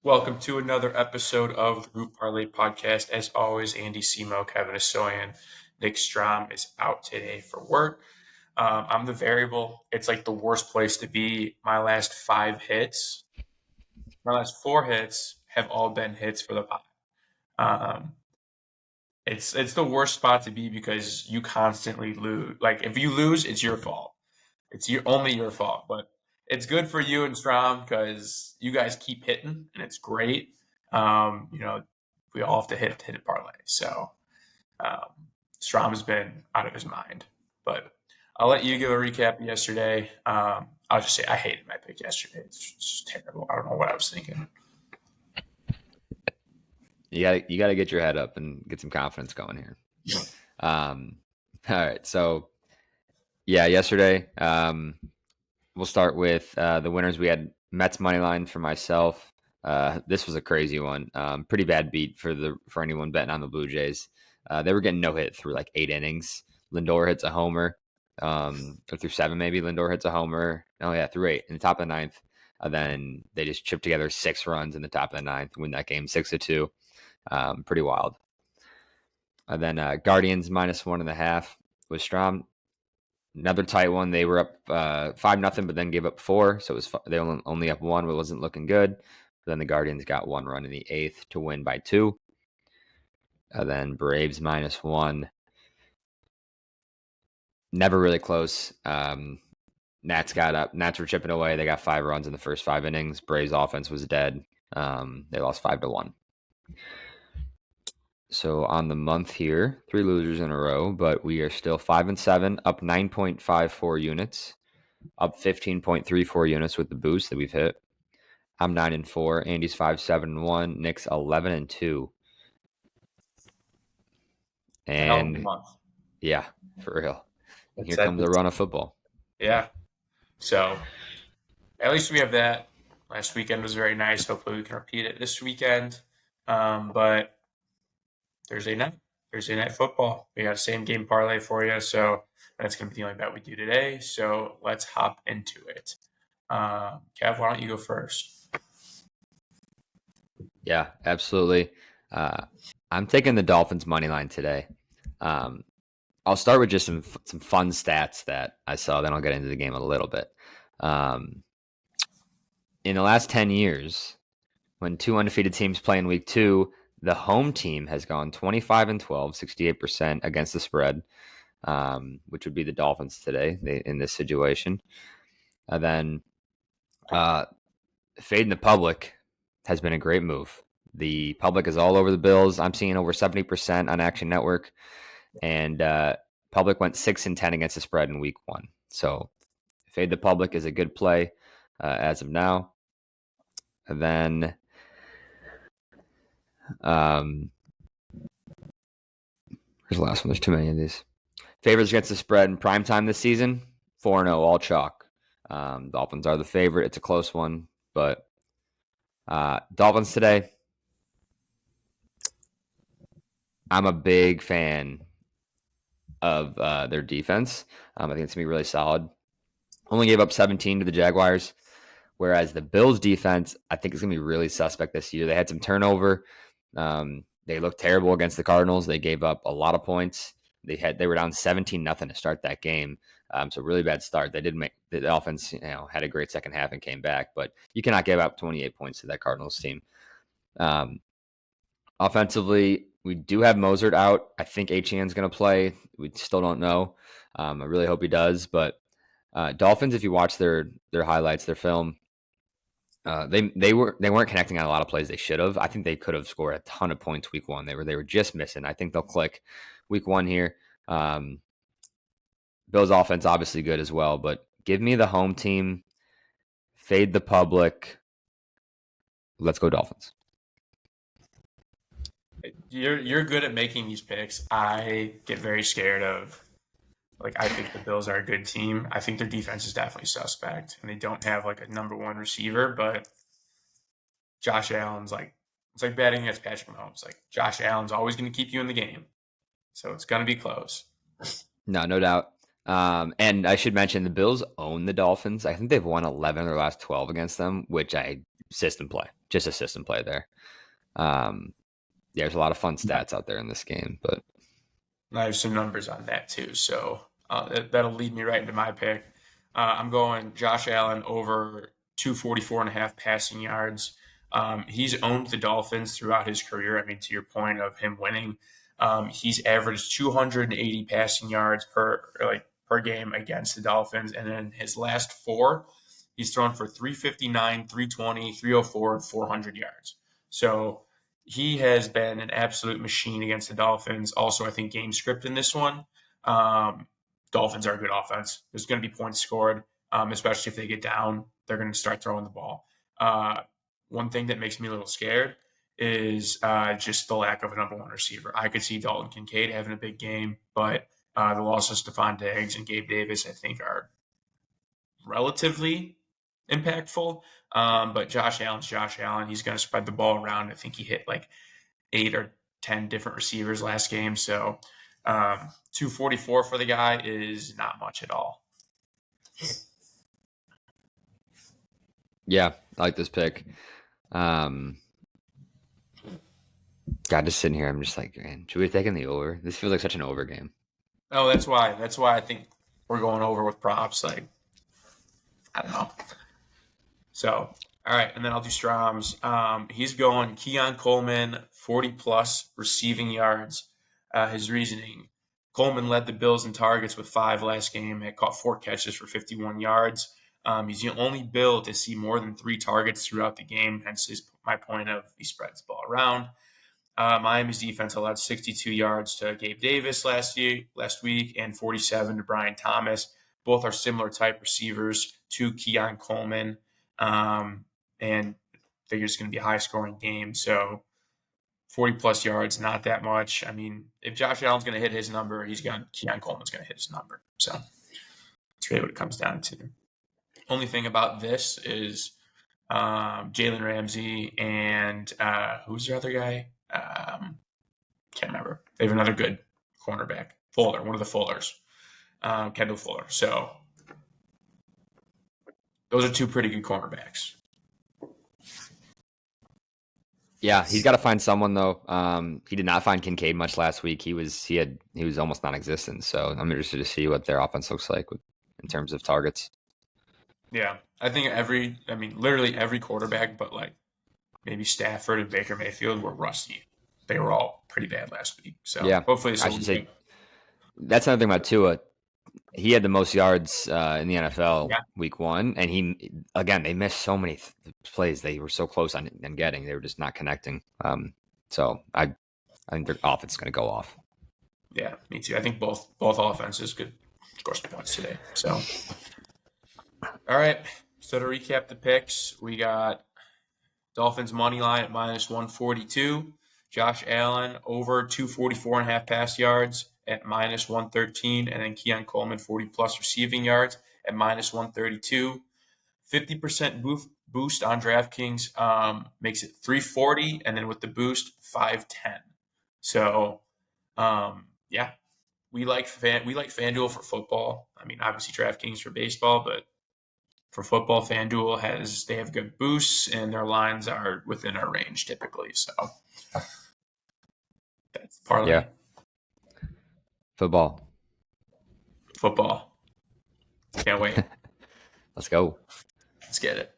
Welcome to another episode of the Group Parlay podcast. As always, Andy Semo, Kevin Asoyan, Nick Strom is out today for work. I'm the variable. It's like the worst place to be. My last four hits have all been hits for the pot. Um, it's the worst spot to be because you constantly lose. Like if you lose, it's your fault. Only your fault. But it's good for you and Strom because you guys keep hitting and it's great. We all have to hit a parlay. So um, Strom has been out of his mind. But I'll let you give a recap of yesterday. I'll just say I hated my pick yesterday. It's just terrible. I don't know what I was thinking. You gotta get your head up and get some confidence going here. All right, so yeah, yesterday we'll start with the winners. We had Mets money line for myself. This was a crazy one. Pretty bad beat for anyone betting on the Blue Jays. They were getting no hit through like 8 innings. Lindor hits a homer, or through 7 maybe. Lindor hits a homer. Oh yeah, through 8 in the top of the ninth. Then they just chipped together 6 runs in the top of the ninth, win that game 6-2. Pretty wild. And then Guardians -1.5 with Strom. Another tight one. They were up 5-0, but then gave up 4. So they only up 1, but it wasn't looking good. But then the Guardians got 1 run in the 8th to win by 2. And then Braves -1. Never really close. Nats got up. Nats were chipping away. They got 5 runs in the first 5 innings. Braves offense was dead. They lost 5-1. So on the month here, 3 losers in a row, but we are still 5-7, up 9.54 units, up 15.34 units with the boost that we've hit. I'm 9-4. Andy's 5-7-1. Nick's 11-2. And yeah, for real. Here comes the run of football. Yeah. So at least we have that. Last weekend was very nice. Hopefully we can repeat it this weekend. But Thursday night football. We got a same game parlay for you. So that's going to be the only bet we do today. So let's hop into it. Kev, why don't you go first? Yeah, absolutely. I'm taking the Dolphins money line today. I'll start with just some fun stats that I saw. Then I'll get into the game a little bit. In the last 10 years, when 2 undefeated teams play in week 2, the home team has gone 25-12, 68% against the spread, which would be the Dolphins today in this situation. And then fading the public has been a great move. The public is all over the Bills. I'm seeing over 70% on Action Network. And public went 6-10 against the spread in week 1. So fade the public is a good play as of now. And then here's the last one. There's too many of these. Favorites against the spread in prime time this season, 4-0, all chalk. Dolphins are the favorite. It's a close one, but Dolphins today, I'm a big fan of their defense. I think it's going to be really solid. Only gave up 17 to the Jaguars, whereas the Bills defense, I think, is going to be really suspect this year. They had some turnover. They looked terrible against the Cardinals. They gave up a lot of points. They were down 17-0 to start that game. So really bad start. They did make the offense, had a great second half and came back, but you cannot give up 28 points to that Cardinals team. Offensively, we do have Mozart out. I think Etienne's going to play. We still don't know. I really hope he does. But Dolphins, if you watch their highlights, their film, they weren't connecting on a lot of plays they should have. I think they could have scored a ton of points week 1. They were just missing. I think they'll click week 1 here. Bills offense obviously good as well, but give me the home team. Fade the public. Let's go Dolphins. You're good at making these picks. I get very scared of. I think the Bills are a good team. I think their defense is definitely suspect, and they don't have a number 1 receiver. But Josh Allen's it's like betting against Patrick Mahomes. Josh Allen's always going to keep you in the game, so it's going to be close. No doubt. And I should mention the Bills own the Dolphins. I think they've won 11 of their last 12 against them, which I system play, just a system play there. There's a lot of fun stats out there in this game, but I have some numbers on that too, so that'll lead me right into my pick. I'm going Josh Allen over 244.5 passing yards. He's owned the Dolphins throughout his career. I mean, to your point of him winning, he's averaged 280 passing yards per game against the Dolphins, and then his last four, he's thrown for 359, 320, 304, and 400 yards. So he has been an absolute machine against the Dolphins. Also, I think game script in this one. Dolphins are a good offense. There's going to be points scored, especially if they get down. They're going to start throwing the ball. One thing that makes me a little scared is just the lack of a number one receiver. I could see Dalton Kincaid having a big game, but the loss of Stephon Diggs and Gabe Davis, I think, are relatively impactful. But Josh Allen's Josh Allen. He's going to spread the ball around. I think he hit like 8 or 10 different receivers last game. So 244 for the guy is not much at all. Yeah, I like this pick. God, just sitting here, I'm just like, man, should we have taken the over? This feels like such an over game. Oh, that's why. That's why I think we're going over with props. Like, I don't know. So, all right, and then I'll do Strom's. He's going Keon Coleman, 40-plus receiving yards. His reasoning, Coleman led the Bills in targets with 5 last game. He caught 4 catches for 51 yards. He's the only Bill to see more than 3 targets throughout the game, hence my point of he spreads the ball around. Miami's defense allowed 62 yards to Gabe Davis last week and 47 to Brian Thomas. Both are similar type receivers to Keon Coleman. And figure it's going to be a high-scoring game. So 40-plus yards, not that much. I mean, if Josh Allen's going to hit his number, Keon Coleman's going to hit his number. So that's really what it comes down to. Only thing about this is Jalen Ramsey and who's the other guy? Can't remember. They have another good cornerback. Fuller, one of the Fullers. Kendall Fuller. So those are 2 pretty good cornerbacks. Yeah, he's got to find someone though. He did not find Kincaid much last week. He was almost non-existent. So I'm interested to see what their offense looks like in terms of targets. Yeah, I think literally every quarterback, but like maybe Stafford and Baker Mayfield were rusty. They were all pretty bad last week. So yeah, hopefully I should say that's another thing about Tua. He had the most yards in the NFL week 1, and they missed so many plays they were so close on getting. They were just not connecting. So I think their offense is going to go off. Yeah, me too. I think both offenses could score some points today. So, all right. So to recap the picks, we got Dolphins money line at minus 142. Josh Allen over 244.5 pass yards at minus 113, and then Keon Coleman 40-plus receiving yards at minus 132. 50% boost on DraftKings makes it 340, and then with the boost 510. So, we like FanDuel for football. I mean, obviously DraftKings for baseball, but for football, FanDuel they have good boosts, and their lines are within our range typically. So that's parlay. Yeah. Football. Can't wait. Let's go. Let's get it.